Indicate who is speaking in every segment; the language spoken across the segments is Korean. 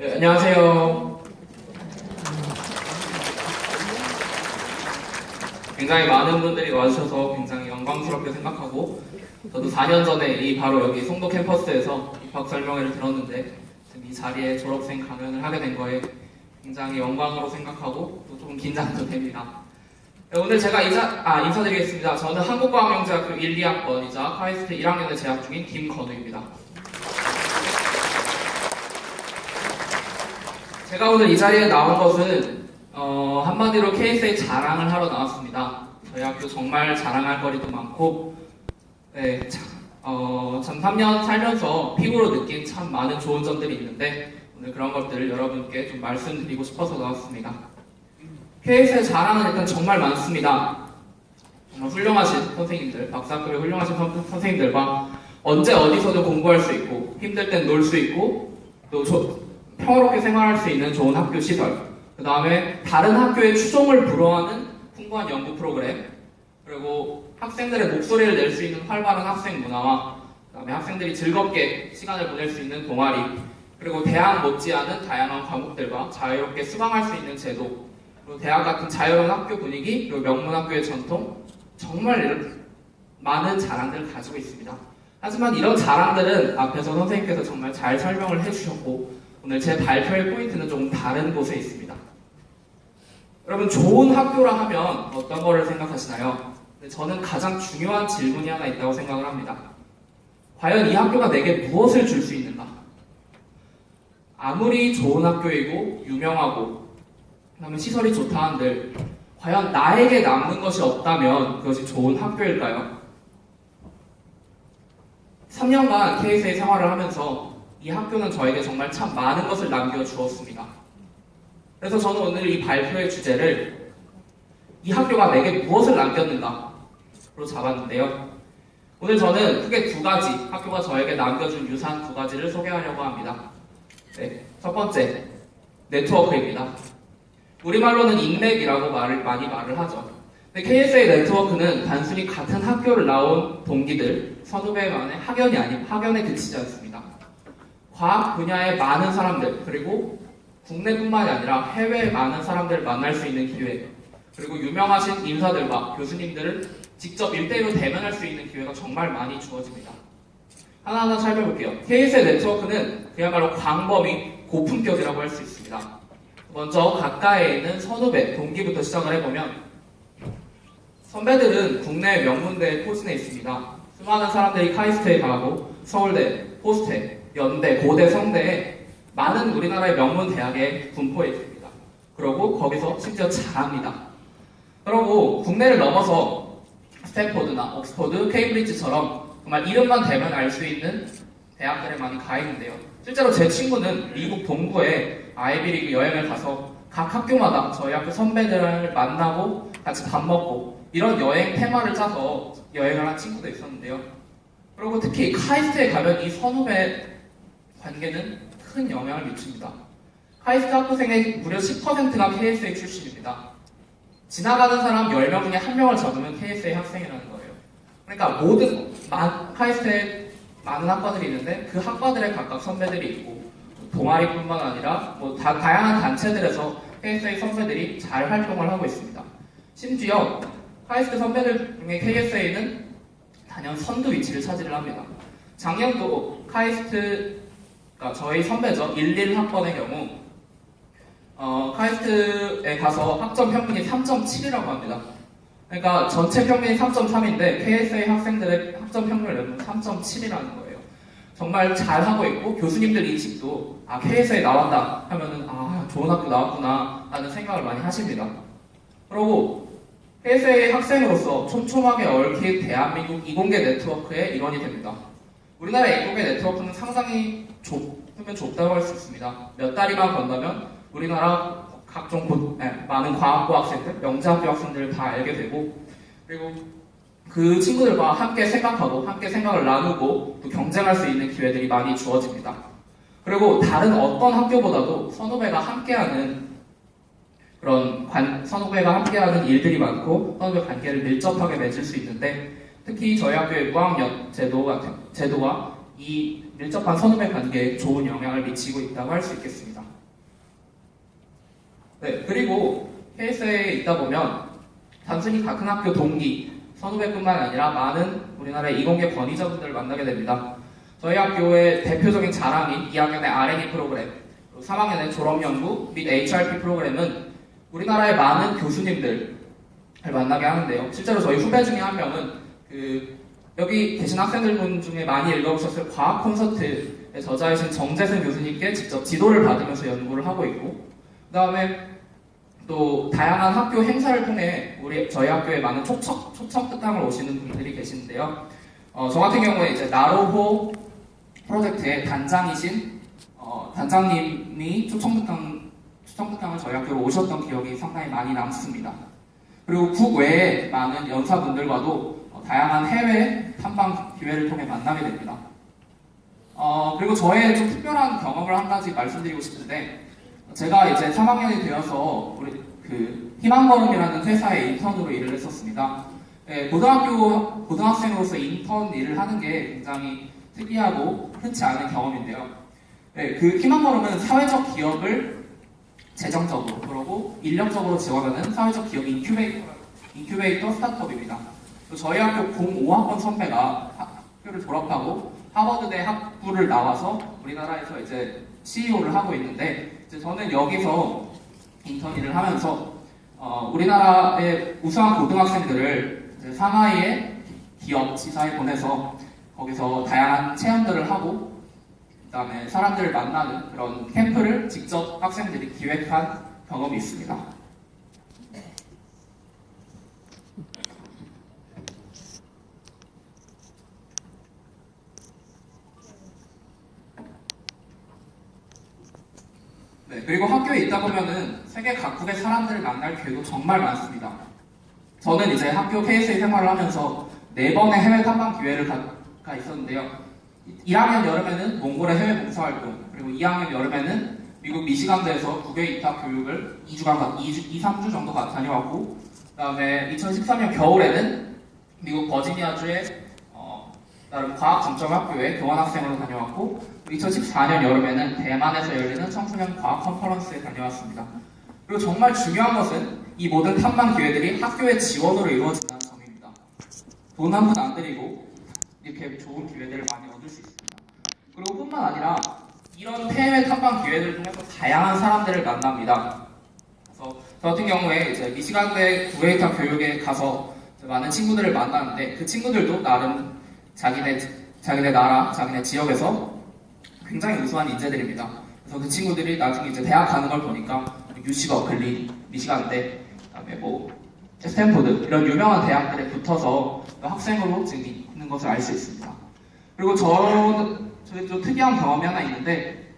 Speaker 1: 네, 안녕하세요. 굉장히 많은 분들이 와주셔서 굉장히 영광스럽게 생각하고, 저도 4년 전에 바로 여기 송도 캠퍼스에서 입학 설명회를 들었는데 지금 이 자리에 졸업생 강연을 하게 된 거에 굉장히 영광으로 생각하고 또 조금 긴장도 됩니다. 네, 오늘 제가 인사드리겠습니다. 저는 한국과학영재학교 1, 2학번이자 카이스트 1학년에 재학 중인 김건우입니다. 제가 오늘 이 자리에 나온 것은 한마디로 KSA 자랑을 하러 나왔습니다. 저희 학교 정말 자랑할 거리도 많고, 네, 전 3년 살면서 피부로 느낀 참 많은 좋은 점들이 있는데 오늘 그런 것들을 여러분께 좀 말씀드리고 싶어서 나왔습니다. KSA 자랑은 일단 정말 많습니다. 정말 훌륭하신 선생님들, 박사학교의 훌륭하신 선생님들과 언제 어디서도 공부할 수 있고 힘들 땐 놀 수 있고 또 평화롭게 생활할 수 있는 좋은 학교 시설, 그 다음에 다른 학교의 추종을 불허하는 풍부한 연구 프로그램, 그리고 학생들의 목소리를 낼 수 있는 활발한 학생 문화와 그 다음에 학생들이 즐겁게 시간을 보낼 수 있는 동아리, 그리고 대학 못지않은 다양한 과목들과 자유롭게 수강할 수 있는 제도, 그리고 대학 같은 자유로운 학교 분위기, 그리고 명문학교의 전통, 정말 많은 자랑들을 가지고 있습니다. 하지만 이런 자랑들은 앞에서 선생님께서 정말 잘 설명을 해주셨고 오늘 제 발표의 포인트는 조금 다른 곳에 있습니다. 여러분, 좋은 학교라 하면 어떤 거를 생각하시나요? 저는 가장 중요한 질문이 하나 있다고 생각을 합니다. 과연 이 학교가 내게 무엇을 줄 수 있는가? 아무리 좋은 학교이고 유명하고 그다음에 시설이 좋다 한들 과연 나에게 남는 것이 없다면 그것이 좋은 학교일까요? 3년간 KSA 생활을 하면서 이 학교는 저에게 정말 참 많은 것을 남겨주었습니다. 그래서 저는 오늘 이 발표의 주제를 이 학교가 내게 무엇을 남겼는가로 잡았는데요. 오늘 저는 크게 두 가지, 학교가 저에게 남겨준 유산 두 가지를 소개하려고 합니다. 네, 첫 번째, 네트워크입니다. 우리말로는 인맥이라고 많이 말을 하죠. 근데 KSA 네트워크는 단순히 같은 학교를 나온 동기들, 선후배만의 학연에 그치지 않습니다. 과학 분야의 많은 사람들, 그리고 국내뿐만이 아니라 해외의 많은 사람들을 만날 수 있는 기회, 그리고 유명하신 인사들과 교수님들을 직접 1대1로 대면할 수 있는 기회가 정말 많이 주어집니다. 하나하나 살펴볼게요. KSA 네트워크는 그야말로 광범위 고품격이라고 할 수 있습니다. 먼저 가까이에 있는 선후배, 동기부터 시작을 해보면 선배들은 국내 명문대에 포진해 있습니다. 수많은 사람들이 카이스트에 가고 서울대, 포스테, 연대, 고대, 성대에 많은 우리나라의 명문 대학에 분포해 있습니다. 그리고 거기서 심지어 잘합니다. 그리고 국내를 넘어서 스탠포드나 옥스퍼드, 케임브리지처럼 정말 이름만 대면 알 수 있는 대학들에 많이 가 있는데요. 실제로 제 친구는 미국 동부에 아이비리그 여행을 가서 각 학교마다 저희 학교 선배들을 만나고 같이 밥 먹고 이런 여행 테마를 짜서 여행을 한 친구도 있었는데요. 그리고 특히 카이스트에 가면 이 선후배 관계는 큰 영향을 미칩니다. 카이스트 학부생의 무려 10%가 KSA 출신입니다. 지나가는 사람 10명 중에 1명을 잡으면 KSA 학생이라는 거예요. 그러니까 카이스트에 많은 학과들이 있는데 그 학과들에 각각 선배들이 있고 동아리뿐만 아니라 다양한 단체들에서 KSA 선배들이 잘 활동을 하고 있습니다. 심지어 카이스트 선배들 중에 KSA는 단연 선두 위치를 차지를 합니다. 작년도 카이스트가 저희 선배죠. 11학번의 경우 카이스트에 가서 학점 평균이 3.7이라고 합니다. 그러니까 전체 평균이 3.3인데 KSA 학생들의 학점 평균을 내면 3.7이라는 거예요. 정말 잘하고 있고 교수님들 인식도 KSA 나왔다 하면은 좋은 학교 나왔구나 라는 생각을 많이 하십니다. 그리고 KSA 학생으로서 촘촘하게 얽힌 대한민국 이공계 네트워크의 일원이 됩니다. 우리나라의 이공계 네트워크는 상당히 좁다고 할 수 있습니다. 몇 다리만 건너면 우리나라 각종 많은 과학고 학생들, 명재학교 학생들을 다 알게 되고 그리고 그 친구들과 함께 생각하고 함께 생각을 나누고 또 경쟁할 수 있는 기회들이 많이 주어집니다. 그리고 다른 어떤 학교보다도 선후배가 함께하는 일들이 많고 선후배 관계를 밀접하게 맺을 수 있는데 특히 저희 학교의 무학년 제도와 이 밀접한 선후배 관계에 좋은 영향을 미치고 있다고 할 수 있겠습니다. 네, 그리고 KSA에 있다 보면 단순히 같은 학교 동기, 선후배뿐만 아니라 많은 우리나라의 이공계 권위자분들을 만나게 됩니다. 저희 학교의 대표적인 자랑인 2학년의 R&D 프로그램, 3학년의 졸업연구 및 HRP 프로그램은 우리나라의 많은 교수님들을 만나게 하는데요. 실제로 저희 후배 중에 한 명은 여기 계신 학생들분 중에 많이 읽어보셨을 과학 콘서트의 저자이신 정재승 교수님께 직접 지도를 받으면서 연구를 하고 있고, 그 다음에 또 다양한 학교 행사를 통해 저희 학교에 많은 초청특강을 오시는 분들이 계시는데요. 저 같은 경우에 이제 나로호 프로젝트의 단장이신 단장님이 초청특강을 저희 학교로 오셨던 기억이 상당히 많이 남습니다. 그리고 국외에 많은 연사분들과도 다양한 해외 탐방 기회를 통해 만나게 됩니다. 그리고 저의 좀 특별한 경험을 한 가지 말씀드리고 싶은데, 제가 이제 3학년이 되어서 우리 희망걸음이라는 회사에 인턴으로 일을 했었습니다. 네, 고등학생으로서 인턴 일을 하는 게 굉장히 특이하고 흔치 않은 경험인데요. 네, 희망걸음은 사회적 기업을 재정적으로 그리고 인력적으로 지원하는 사회적 기업 인큐베이터 스타트업입니다. 저희 학교 05학번 선배가 학교를 졸업하고 하버드대 학부를 나와서 우리나라에서 이제 CEO를 하고 있는데, 이제 저는 여기서 인턴 일을 하면서 우리나라의 우수한 고등학생들을 이제 상하이의 기업 지사에 보내서 거기서 다양한 체험들을 하고, 그 다음에 사람들을 만나는 그런 캠프를 직접 학생들이 기획한 경험이 있습니다. 네, 그리고 학교에 있다 보면은 세계 각국의 사람들을 만날 기회도 정말 많습니다. 저는 이제 학교 KSA 생활을 하면서 4번의 해외 탐방 기회를 가 있었는데요. 1학년 여름에는 몽골의 해외 봉사활동, 그리고 2학년 여름에는 미국 미시간대에서 국외 입학 교육을 2, 3주 정도 다녀왔고, 그 다음에 2013년 겨울에는 미국 버지니아주의 나름 과학 중점학교에 교환학생으로 다녀왔고, 2014년 여름에는 대만에서 열리는 청소년 과학 컨퍼런스에 다녀왔습니다. 그리고 정말 중요한 것은 이 모든 탐방 기회들이 학교의 지원으로 이루어진다는 점입니다. 돈 한 푼 안 들이고 이렇게 좋은 기회들을 많이 얻을 수 있습니다. 그리고 뿐만 아니라 이런 해외 탐방 기회들을 통해서 다양한 사람들을 만납니다. 그래서 저 같은 경우에 이제 미시간대 국외이탈 교육에 가서 많은 친구들을 만나는데, 그 친구들도 나름 자기네 나라, 자기네 지역에서 굉장히 우수한 인재들입니다. 그래서 그 친구들이 나중에 이제 대학 가는 걸 보니까 UC 버클리, 미시간대, 그다음에 스탠포드 이런 유명한 대학들에 붙어서 학생으로 지금 있는 것을 알 수 있습니다. 그리고 저희 좀 특이한 경험이 하나 있는데,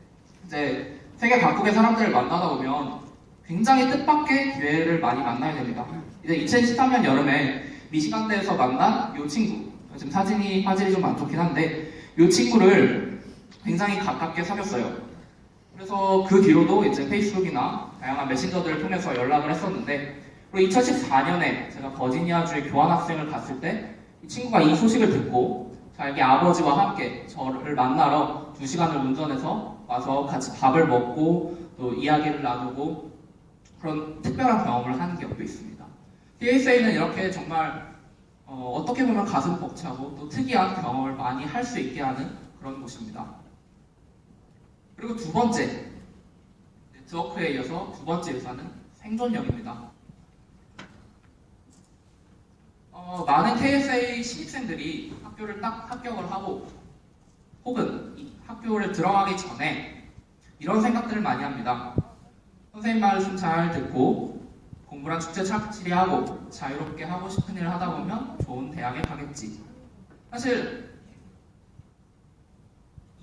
Speaker 1: 이제 세계 각국의 사람들을 만나다 보면 굉장히 뜻밖의 기회를 많이 만나게 됩니다. 이제 2013년 여름에 미시간대에서 만난 이 친구, 지금 화질이 좀 안 좋긴 한데 이 친구를 굉장히 가깝게 사귀었어요. 그래서 그 뒤로도 이제 페이스북이나 다양한 메신저들을 통해서 연락을 했었는데, 그리고 2014년에 제가 버지니아주에 교환학생을 갔을 때 이 친구가 이 소식을 듣고 자기 아버지와 함께 저를 만나러 2시간을 운전해서 와서 같이 밥을 먹고 또 이야기를 나누고 그런 특별한 경험을 하는 기억도 있습니다. KSA는 이렇게 정말 어떻게 보면 가슴 벅차고 또 특이한 경험을 많이 할 수 있게 하는 그런 곳입니다. 그리고 두 번째, 네트워크에 이어서 두 번째 유산은 생존력입니다. 많은 KSA 신입생들이 학교를 딱 합격을 하고 혹은 학교를 들어가기 전에 이런 생각들을 많이 합니다. 선생님 말씀 잘 듣고 공부랑 축제 착실히하고 자유롭게 하고 싶은 일을 하다 보면 좋은 대학에 가겠지. 사실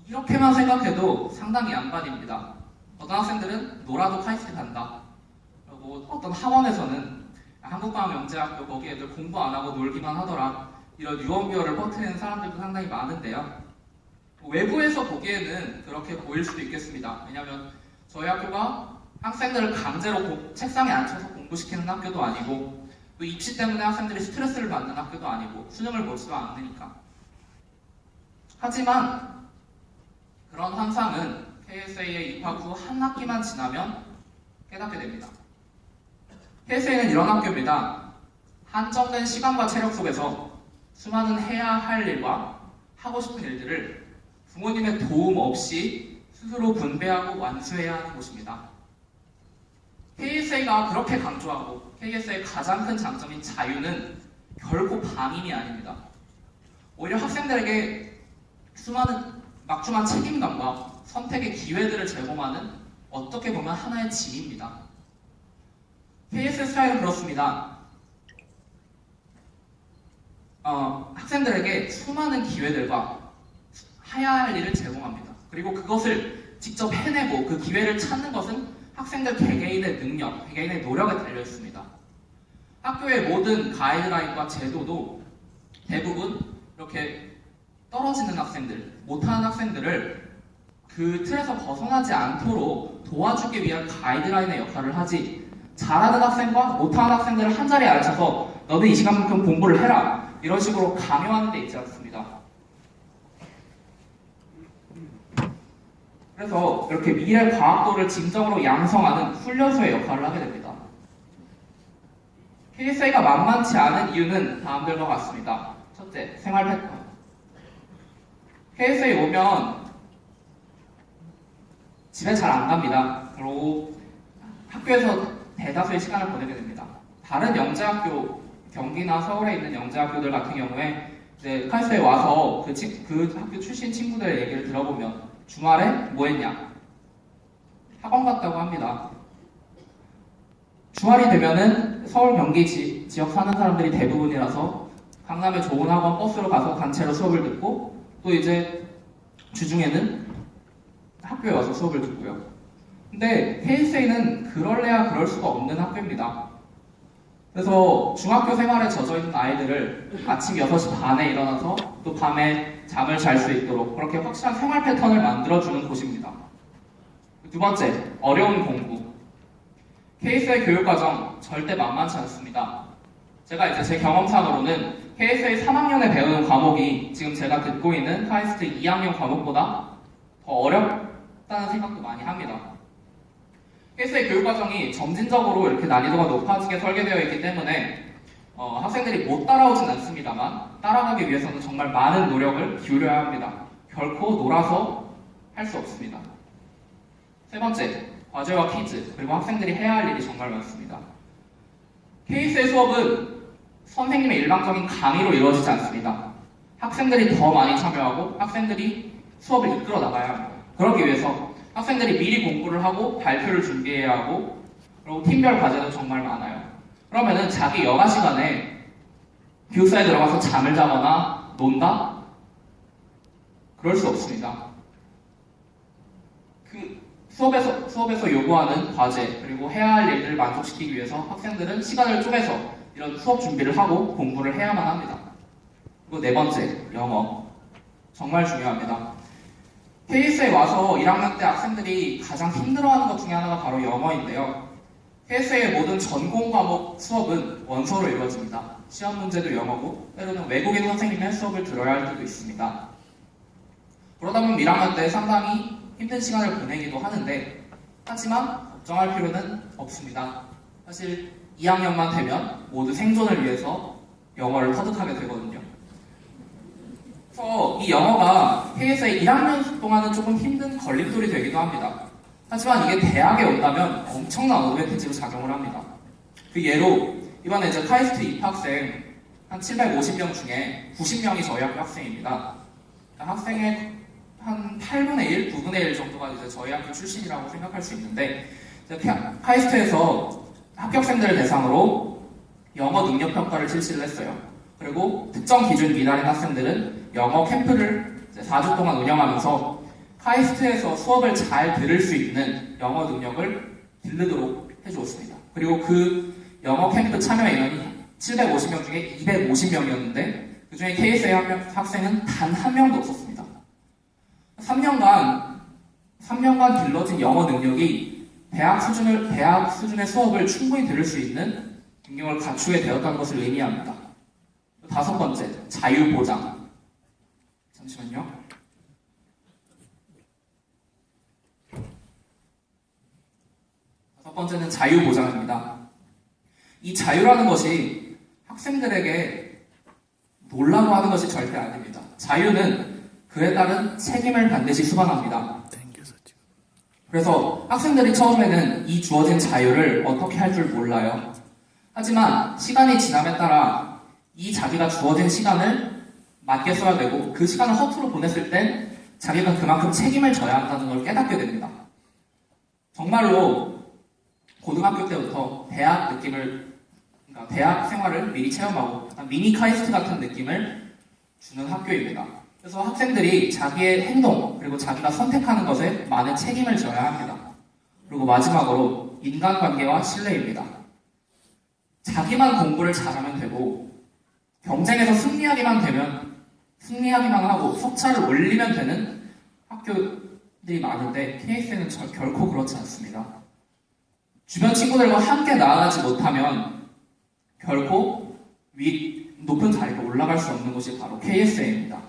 Speaker 1: 이렇게만 생각해도 상당히 양반입니다. 어떤 학생들은 놀아도 카이스트 간다. 그리고 어떤 학원에서는 한국과학영재학교 거기 애들 공부 안 하고 놀기만 하더라. 이런 유언비어를 퍼뜨리는 사람들도 상당히 많은데요. 외부에서 보기에는 그렇게 보일 수도 있겠습니다. 왜냐하면 저희 학교가 학생들을 강제로 책상에 앉혀서 공부시키는 학교도 아니고, 또 입시 때문에 학생들이 스트레스를 받는 학교도 아니고, 수능을 보지도 않으니까. 하지만 그런 환상은 KSA에 입학 후 한 학기만 지나면 깨닫게 됩니다. KSA는 이런 학교입니다. 한정된 시간과 체력 속에서 수많은 해야 할 일과 하고 싶은 일들을 부모님의 도움 없이 스스로 분배하고 완수해야 하는 곳입니다. KSA가 그렇게 강조하고 KSA의 가장 큰 장점인 자유는 결코 방임이 아닙니다. 오히려 학생들에게 수많은 막중한 책임감과 선택의 기회들을 제공하는 어떻게 보면 하나의 짐입니다. KSA 스타일은 그렇습니다. 학생들에게 수많은 기회들과 해야 할 일을 제공합니다. 그리고 그것을 직접 해내고 그 기회를 찾는 것은 학생들 개개인의 능력, 개개인의 노력에 달려 있습니다. 학교의 모든 가이드라인과 제도도 대부분 이렇게 떨어지는 학생들, 못하는 학생들을 그 틀에서 벗어나지 않도록 도와주기 위한 가이드라인의 역할을 하지, 잘하는 학생과 못하는 학생들을 한 자리에 앉혀서 너는 이 시간만큼 공부를 해라, 이런 식으로 강요하는 데 있지 않습니다. 그래서 이렇게 미래 과학도를 진정으로 양성하는 훈련소의 역할을 하게 됩니다. KSA가 만만치 않은 이유는 다음들과 같습니다. 첫째, 생활 패턴. KSA 오면 집에 잘 안 갑니다. 그리고 학교에서 대다수의 시간을 보내게 됩니다. 다른 영재학교, 경기나 서울에 있는 영재학교들 같은 경우에 이제 KSA에 와서 그 학교 출신 친구들의 얘기를 들어보면 주말에 뭐 했냐? 학원 갔다고 합니다. 주말이 되면은 서울 경기 지역 사는 사람들이 대부분이라서 강남에 좋은 학원 버스로 가서 단체로 수업을 듣고 또 이제 주중에는 학교에 와서 수업을 듣고요. 근데 KSA는 그럴래야 그럴 수가 없는 학교입니다. 그래서 중학교 생활에 젖어있는 아이들을 아침 6시 반에 일어나서 또 밤에 잠을 잘 수 있도록 그렇게 확실한 생활 패턴을 만들어주는 곳입니다. 두 번째, 어려운 공부. KSA 교육과정 절대 만만치 않습니다. 제가 이제 제 경험상으로는 KSA 3학년에 배우는 과목이 지금 제가 듣고 있는 카이스트 2학년 과목보다 더 어렵다는 생각도 많이 합니다. KSA 교육과정이 점진적으로 이렇게 난이도가 높아지게 설계되어 있기 때문에 학생들이 못 따라오진 않습니다만 따라가기 위해서는 정말 많은 노력을 기울여야 합니다. 결코 놀아서 할 수 없습니다. 세 번째, 과제와 퀴즈, 그리고 학생들이 해야 할 일이 정말 많습니다. KSA 수업은 선생님의 일방적인 강의로 이루어지지 않습니다. 학생들이 더 많이 참여하고 학생들이 수업을 이끌어 나가야 합니다. 그러기 위해서 학생들이 미리 공부를 하고 발표를 준비해야 하고 그리고 팀별 과제도 정말 많아요. 그러면은 자기 여가 시간에 기숙사에 들어가서 잠을 자거나 논다? 그럴 수 없습니다. 그 수업에서 요구하는 과제 그리고 해야 할 일들을 만족시키기 위해서 학생들은 시간을 쪼개서 이런 수업 준비를 하고 공부를 해야만 합니다. 그리고 네 번째, 영어. 정말 중요합니다. KSA에 와서 1학년 때 학생들이 가장 힘들어하는 것 중에 하나가 바로 영어인데요. KSA의 모든 전공 과목 수업은 원서로 이루어집니다. 시험 문제도 영어고 때로는 외국인 선생님의 수업을 들어야 할 때도 있습니다. 그러다 보면 1학년 때 상당히 힘든 시간을 보내기도 하는데 하지만 걱정할 필요는 없습니다. 사실 2학년만 되면 모두 생존을 위해서 영어를 터득하게 되거든요. 그래서 이 영어가 KSA 1학년 동안은 조금 힘든 걸림돌이 되기도 합니다. 하지만 이게 대학에 온다면 엄청난 어드밴티지로 작용을 합니다. 그 예로 이번에 이제 카이스트 입학생 한 750명 중에 90명이 저희 학교 학생입니다. 학생의 한 8분의 1, 9분의 1 정도가 이제 저희 학교 출신이라고 생각할 수 있는데 카이스트에서 합격생들을 대상으로 영어 능력 평가를 실시를 했어요. 그리고 특정 기준 미달인 학생들은 영어 캠프를 4주 동안 운영하면서 카이스트에서 수업을 잘 들을 수 있는 영어 능력을 기르도록 해주었습니다. 그리고 그 영어 캠프 참여 인원이 750명 중에 250명이었는데 그 중에 KSA 학생은 단 한 명도 없었습니다. 3년간 길러진 영어 능력이 대학 수준의 수업을 충분히 들을 수 있는 능력을 갖추게 되었다는 것을 의미합니다. 다섯 번째, 자유보장. 잠시만요. 다섯 번째는 자유보장입니다. 이 자유라는 것이 학생들에게 놀라고 하는 것이 절대 아닙니다. 자유는 그에 따른 책임을 반드시 수반합니다. 그래서 학생들이 처음에는 이 주어진 자유를 어떻게 할 줄 몰라요. 하지만 시간이 지남에 따라 이 자기가 주어진 시간을 맞게 써야 되고 그 시간을 허투루 보냈을 땐 자기가 그만큼 책임을 져야 한다는 걸 깨닫게 됩니다. 정말로 고등학교 때부터 그러니까 대학 생활을 미리 체험하고 미니 카이스트 같은 느낌을 주는 학교입니다. 그래서 학생들이 자기의 행동 그리고 자기가 선택하는 것에 많은 책임을 져야 합니다. 그리고 마지막으로 인간관계와 신뢰입니다. 자기만 공부를 잘하면 되고 경쟁에서 승리하기만 하고 석차를 올리면 되는 학교들이 많은데 KS는 결코 그렇지 않습니다. 주변 친구들과 함께 나아가지 못하면 결코 높은 자리로 올라갈 수 없는 곳이 바로 KSA입니다.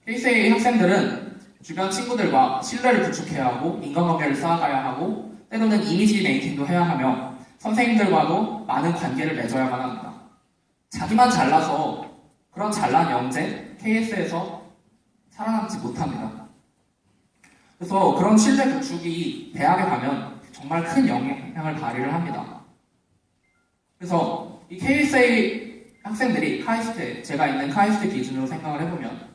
Speaker 1: KSA 학생들은 주변 친구들과 신뢰를 구축해야 하고 인간관계를 쌓아가야 하고 때로는 이미지 메이킹도 해야 하며 선생님들과도 많은 관계를 맺어야만 합니다. 자기만 잘나서 그런 잘난 영재 KS에서 살아남지 못합니다. 그래서 그런 신뢰 구축이 대학에 가면 정말 큰 영향을 발휘를 합니다. 그래서 이 KSA 학생들이 제가 있는 카이스트 기준으로 생각을 해보면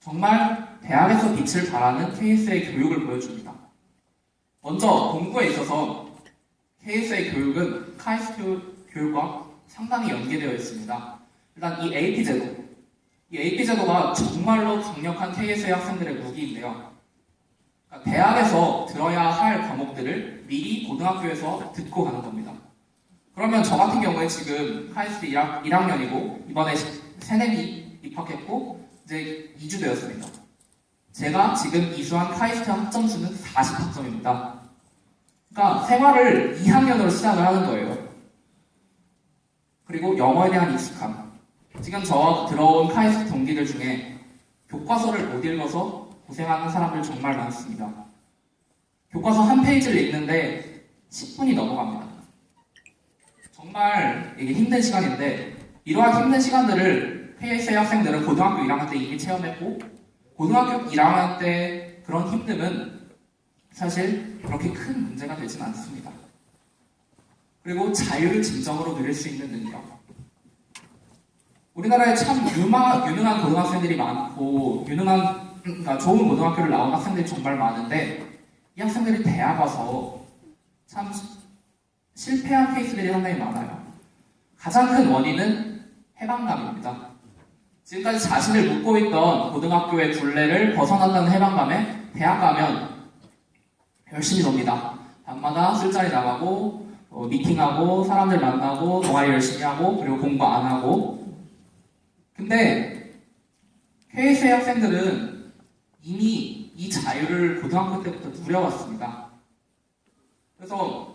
Speaker 1: 정말 대학에서 빛을 발하는 KSA 교육을 보여줍니다. 먼저 공부에 있어서 KSA 교육은 카이스트 교육과 상당히 연계되어 있습니다. 일단 이 AP 제도가 정말로 강력한 KSA 학생들의 무기인데요. 그러니까 대학에서 들어야 할 과목들을 미리 고등학교에서 듣고 가는 겁니다. 그러면 저 같은 경우에 지금 카이스트 1학년이고 이번에 새내기 입학했고 이제 2주 되었습니다. 제가 지금 이수한 카이스트 학점수는 40학점입니다. 그러니까 생활을 2학년으로 시작을 하는 거예요. 그리고 영어에 대한 익숙함. 지금 저와 들어온 카이스트 동기들 중에 교과서를 못 읽어서 고생하는 사람들 정말 많습니다. 교과서 한 페이지를 읽는데 10분이 넘어갑니다. 정말 이게 힘든 시간인데 이러한 힘든 시간들을 KSA 학생들은 고등학교 1학년 때 이미 체험했고 고등학교 1학년 때 그런 힘듦은 사실 그렇게 큰 문제가 되진 않습니다. 그리고 자유를 진정으로 누릴 수 있는 능력. 우리나라에 참 유능한 고등학생들이 많고 그러니까 좋은 고등학교를 나온 학생들이 정말 많은데 이 학생들이 대학 와서 참 실패한 케이스들이 상당히 많아요. 가장 큰 원인은 해방감입니다. 지금까지 자신을 묶고 있던 고등학교의 굴레를 벗어난다는 해방감에 대학 가면 열심히 놉니다. 밤마다 술자리 나가고 미팅하고 사람들 만나고 동아리 열심히 하고 그리고 공부 안 하고. 근데 KSA 학생들은 이미 이 자유를 고등학교 때부터 누려왔습니다. 그래서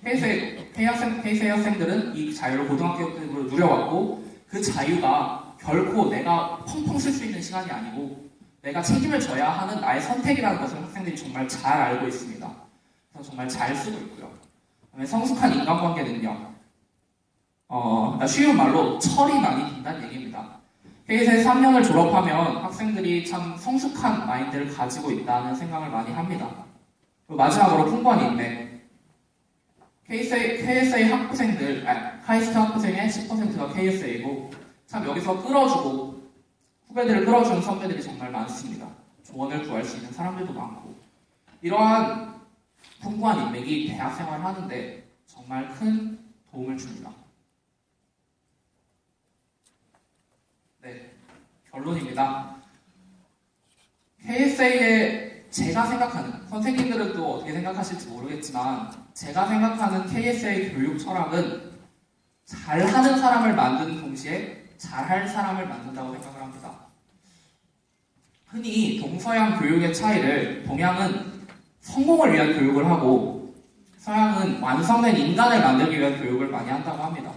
Speaker 1: KSA 학생들은 이 자유를 고등학교 때부터 누려왔고 그 자유가 결코 내가 펑펑 쓸 수 있는 시간이 아니고 내가 책임을 져야 하는 나의 선택이라는 것을 학생들이 정말 잘 알고 있습니다. 그래서 정말 잘 쓰고 있고요. 그다음에 성숙한 인간관계 능력. 쉬운 말로 철이 많이 든다는 얘기입니다. KSA 3년을 졸업하면 학생들이 참 성숙한 마인드를 가지고 있다는 생각을 많이 합니다. 그리고 마지막으로 풍부한 인맥. KSA 카이스트 학부생의 10%가 KSA고 참 여기서 끌어주고 후배들을 끌어주는 선배들이 정말 많습니다. 조언을 구할 수 있는 사람들도 많고 이러한 풍부한 인맥이 대학 생활을 하는데 정말 큰 도움을 줍니다. 네, 결론입니다. KSA의 제가 생각하는, 선생님들은 또 어떻게 생각하실지 모르겠지만 제가 생각하는 KSA 교육 철학은 잘하는 사람을 만드는 동시에 잘할 사람을 만든다고 생각을 합니다. 흔히 동서양 교육의 차이를 동양은 성공을 위한 교육을 하고 서양은 완성된 인간을 만들기 위한 교육을 많이 한다고 합니다.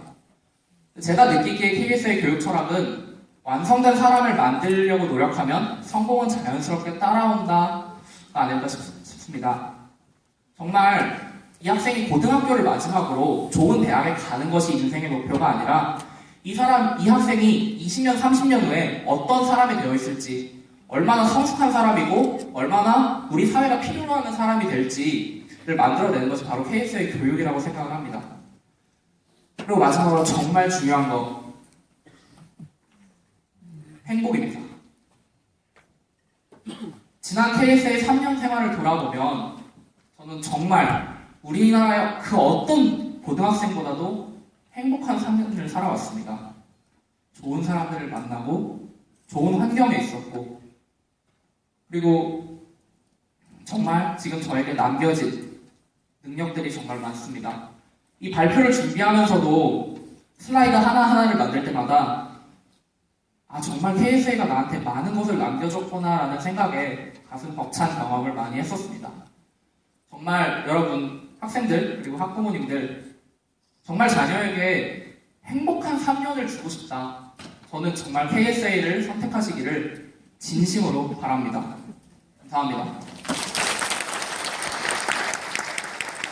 Speaker 1: 제가 느끼기에 KSA 교육 철학은 완성된 사람을 만들려고 노력하면 성공은 자연스럽게 따라온다가 아닐까 싶습니다. 정말 이 학생이 고등학교를 마지막으로 좋은 대학에 가는 것이 인생의 목표가 아니라 이 학생이 20년, 30년 후에 어떤 사람이 되어 있을지, 얼마나 성숙한 사람이고, 얼마나 우리 사회가 필요로 하는 사람이 될지를 만들어내는 것이 바로 KS의 교육이라고 생각을 합니다. 그리고 마지막으로 정말 중요한 거, 행복입니다. 지난 KS의 3년 생활을 돌아보면 저는 정말 우리나라의 그 어떤 고등학생보다도 행복한 3년을 살아왔습니다. 좋은 사람들을 만나고 좋은 환경에 있었고, 그리고 정말 지금 저에게 남겨진 능력들이 정말 많습니다. 이 발표를 준비하면서도 슬라이드 하나하나를 만들 때마다 정말 KSA가 나한테 많은 것을 남겨줬구나라는 생각에 가슴 벅찬 경험을 많이 했었습니다. 정말 여러분, 학생들 그리고 학부모님들 정말 자녀에게 행복한 3년을 주고 싶다. 저는 정말 KSA를 선택하시기를 진심으로 바랍니다. 감사합니다.